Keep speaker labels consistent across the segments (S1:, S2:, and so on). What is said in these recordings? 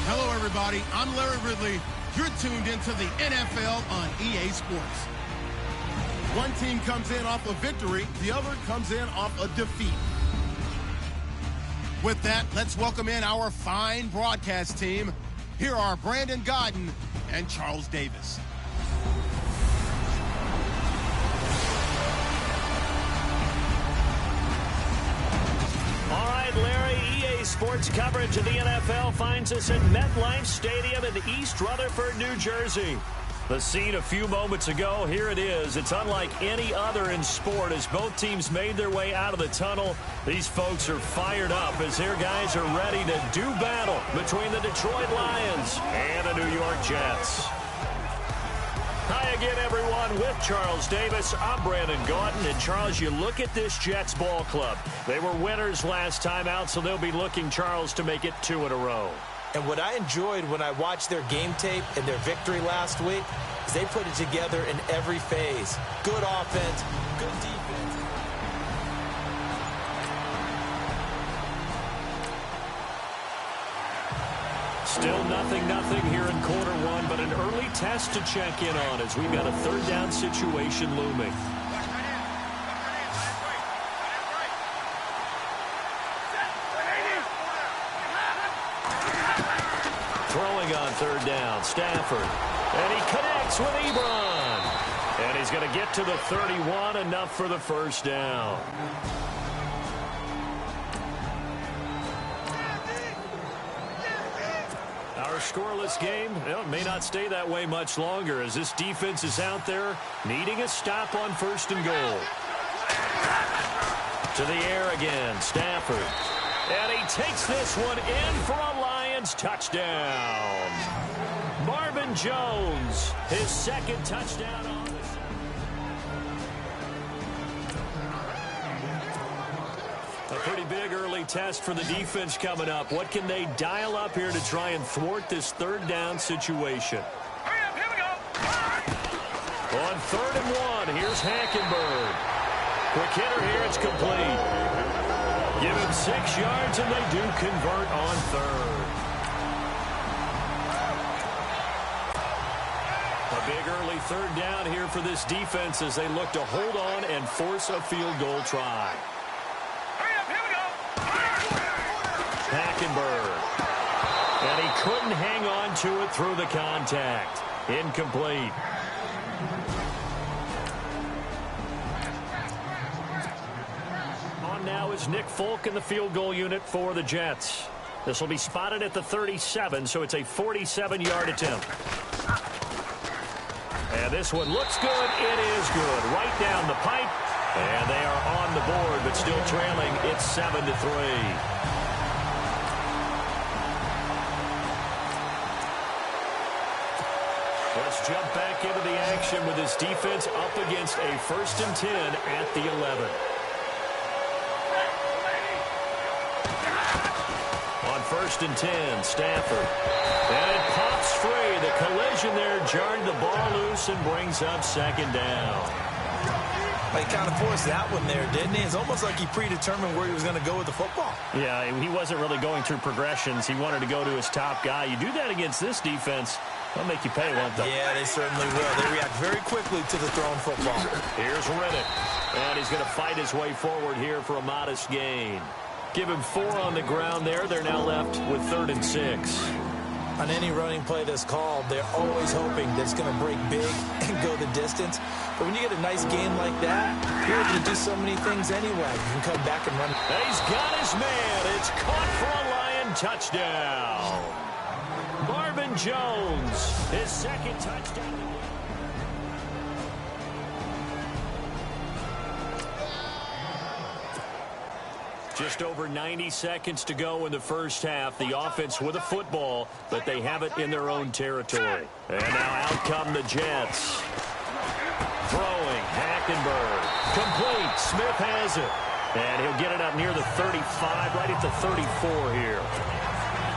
S1: Hello, everybody. I'm Larry Ridley. You're tuned into the NFL on EA Sports. One team comes in off a victory. The other comes in off a defeat. With that, let's welcome in our fine broadcast team. Here are Brandon Gaudin and Charles Davis.
S2: All right, Larry, EA Sports coverage of the NFL finds us at MetLife Stadium in East Rutherford, New Jersey. The scene a few moments ago, here it is. It's unlike any other in sport as both teams made their way out of the tunnel. These folks are fired up as their guys are ready to do battle between the Detroit Lions and the New York Jets. Hi again, everyone. With Charles Davis, I'm Brandon Gaudin. And, Charles, you look at this Jets ball club. They were winners last time out, so they'll be looking, Charles, to make it 2 in a row.
S3: And what I enjoyed when I watched their game tape and their victory last week is they put it together in every phase. Good offense, good defense.
S2: Still nothing here in quarter one, but an early test to check in on as we've got a third down situation looming. Throwing on third down, Stafford. And he connects with Ebron. And he's going to get to the 31, enough for the first down. Our scoreless game, well, may not stay that way much longer as this defense is out there needing a stop on first and goal. To the air again, Stafford. And he takes this one in for a Lions touchdown. Marvin Jones, his second touchdown on the season. A pretty big early test for the defense coming up. What can they dial up here to try and thwart this third down situation?
S4: Here we go.
S2: On 3rd and 1, here's Hackenberg. Quick hitter here, it's complete. Give him 6 yards, and they do convert on 3rd. A big early 3rd down here for this defense as they look to hold on and force a field goal try.
S4: Here we go.
S2: Hackenberg. And he couldn't hang on to it through the contact. Incomplete. Now is Nick Folk in the field goal unit for the Jets. This will be spotted at the 37, so it's a 47-yard attempt. And this one looks good. It is good. Right down the pipe. And they are on the board, but still trailing. It's 7-3. Let's jump back into the action with this defense up against a 1st and 10 at the 11. On 1st and 10, Stafford. And it pops free. The collision there jarred the ball loose and brings up 2nd down.
S3: He kind of forced that one there, didn't he? It's almost like he predetermined where he was going to go with the football.
S2: Yeah, he wasn't really going through progressions. He wanted to go to his top guy. You do that against this defense, they'll make you pay, won't they?
S3: Yeah, they certainly will. They react very quickly to the thrown football.
S2: Here's Riddick. And he's going to fight his way forward here for a modest gain. Give him 4 on the ground there. They're now left with 3rd and 6.
S3: On any running play that's called, they're always hoping that it's going to break big and go the distance. But when you get a nice game like that, you're able to do so many things anyway. You can come back and run.
S2: He's got his man. It's caught for a Lion touchdown. Marvin Jones, his 2nd touchdown. Just over 90 seconds to go in the first half. The offense with a football, but they have it in their own territory. And now out come the Jets. Throwing, Hackenberg. Complete, Smith has it. And he'll get it up near the 35, right at the 34 here.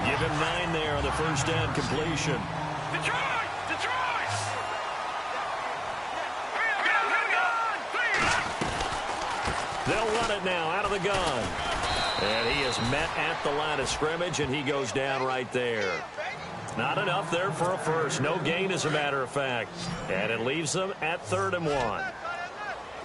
S2: Give him 9 there on the first down completion.
S4: Detroit! Detroit!
S2: They'll run it now out of the gun. And he is met at the line of scrimmage, and he goes down right there. Not enough there for a first. No gain, as a matter of fact. And it leaves them at 3rd and 1.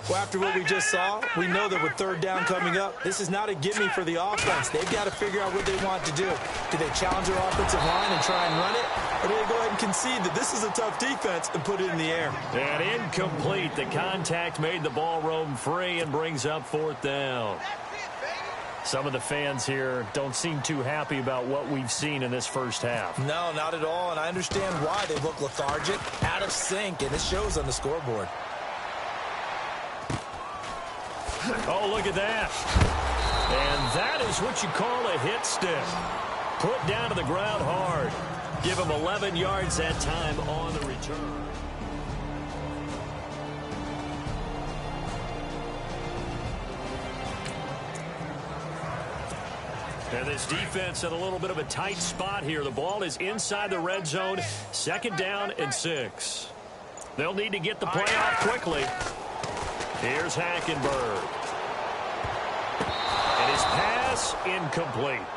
S3: Well, after what we just saw, we know that with 3rd down coming up, this is not a gimme for the offense. They've got to figure out what they want to do. Do they challenge their offensive line and try and run it? Or do they go ahead and concede that this is a tough defense and put it in the air?
S2: And incomplete. The contact made the ball roam free and brings up 4th down. Some of the fans here don't seem too happy about what we've seen in this first half.
S3: No, not at all, and I understand why. They look lethargic, out of sync, and it shows on the scoreboard.
S2: Oh, look at that. And that is what you call a hit stick. Put down to the ground hard. Give him 11 yards that time on the return. And this defense in a little bit of a tight spot here. The ball is inside the red zone. 2nd down and 6. They'll need to get the play off quickly. Here's Hackenberg. And his pass incomplete.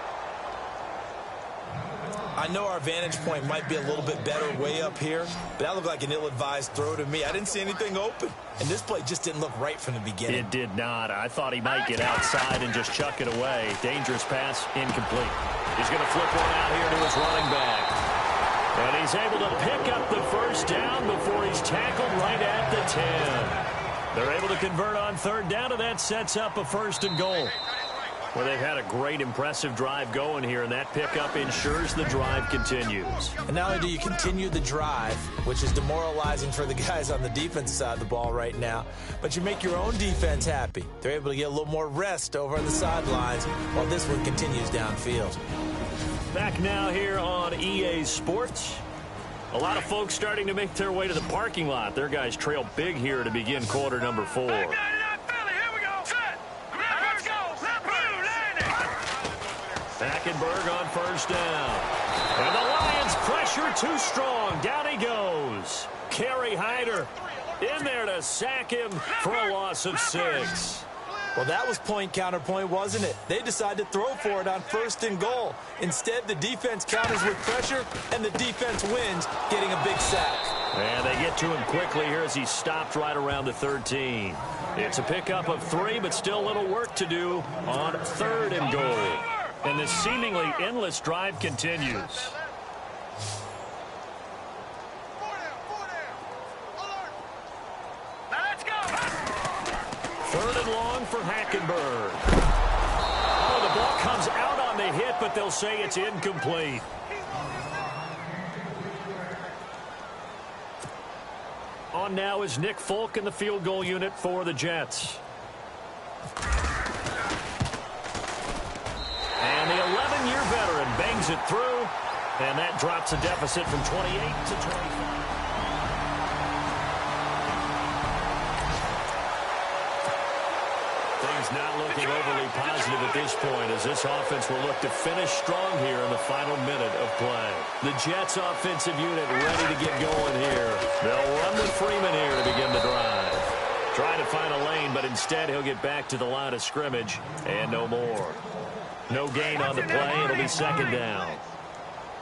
S3: I know our vantage point might be a little bit better way up here, but that looked like an ill-advised throw to me. I didn't see anything open, and this play just didn't look right from the beginning.
S2: It did not. I thought he might get outside and just chuck it away. Dangerous pass, incomplete. He's going to flip one out here to his running back. And he's able to pick up the first down before he's tackled right at the 10. They're able to convert on 3rd down, and that sets up a 1st and goal. Well, they've had a great, impressive drive going here, and that pickup ensures the drive continues.
S3: And not only do you continue the drive, which is demoralizing for the guys on the defense side of the ball right now, but you make your own defense happy. They're able to get a little more rest over on the sidelines while this one continues downfield.
S2: Back now here on EA Sports. A lot of folks starting to make their way to the parking lot. Their guys trail big here to begin quarter number 4. Hackenberg on 1st down. And the Lions pressure too strong. Down he goes. Kerry Hyder in there to sack him for a loss of 6.
S3: Well, that was point counterpoint, wasn't it? They decided to throw for it on 1st and goal. Instead, the defense counters with pressure, and the defense wins, getting a big sack.
S2: And they get to him quickly here as he stopped right around the 13. It's a pickup of 3, but still a little work to do on 3rd and goal. And this seemingly endless drive continues.
S4: Let's go.
S2: 3rd and long for Hackenberg. Oh, the ball comes out on the hit, but they'll say it's incomplete. On now is Nick Folk in the field goal unit for the Jets. And the 11-year veteran bangs it through, and that drops a deficit from 28 to 25. Things not looking overly positive at this point, as this offense will look to finish strong here in the final minute of play. The Jets offensive unit ready to get going here. They'll run with Freeman here to begin the drive. Trying to find a lane, but instead he'll get back to the line of scrimmage, and no more. No gain on the play. It'll be 2nd down.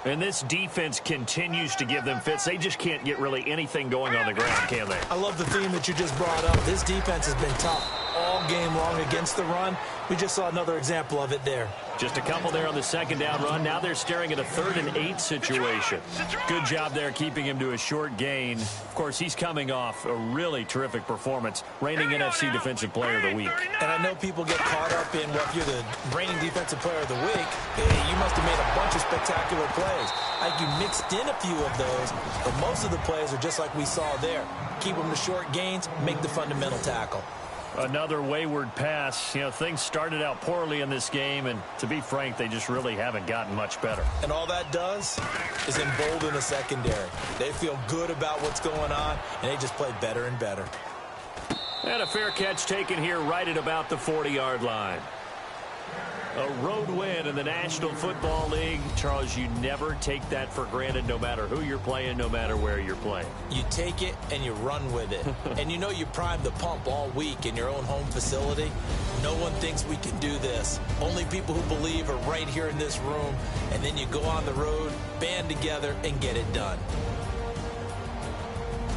S2: And this defense continues to give them fits. They just can't get really anything going on the ground, can they?
S3: I love the theme that you just brought up. This defense has been tough all game long against the run. We just saw another example of it there.
S2: Just a couple there on the 2nd down run. Now they're staring at a 3rd and 8 situation. Good job there keeping him to a short gain. Of course, he's coming off a really terrific performance, reigning NFC Defensive Player of the Week.
S3: And I know people get caught up in, well, if you're the reigning Defensive Player of the Week, you must have made a bunch of spectacular plays. I think you mixed in a few of those, but most of the plays are just like we saw there. Keep them to short gains, make the fundamental tackle.
S2: Another wayward pass. You know, things started out poorly in this game, and to be frank, they just really haven't gotten much better.
S3: And all that does is embolden the secondary. They feel good about what's going on, and they just play better and better.
S2: And a fair catch taken here right at about the 40-yard line. A road win in the National Football League. Charles, you never take that for granted, no matter who you're playing, no matter where you're playing.
S3: You take it and you run with it. And you know you primed the pump all week in your own home facility. No one thinks we can do this. Only people who believe are right here in this room. And then you go on the road, band together, and get it done.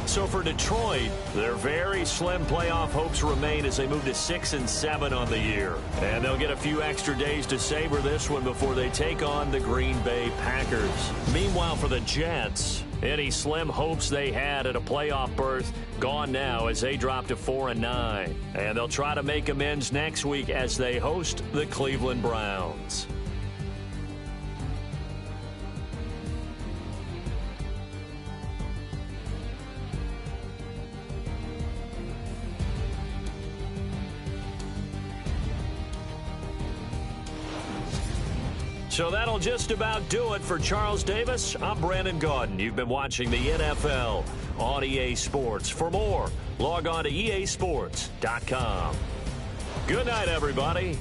S2: So for Detroit, their very slim playoff hopes remain as they move to 6-7 on the year. And they'll get a few extra days to savor this one before they take on the Green Bay Packers. Meanwhile, for the Jets, any slim hopes they had at a playoff berth gone now as they drop to 4-9. And they'll try to make amends next week as they host the Cleveland Browns. So that'll just about do it for Charles Davis. I'm Brandon Gaudin. You've been watching the NFL on EA Sports. For more, log on to easports.com. Good night, everybody.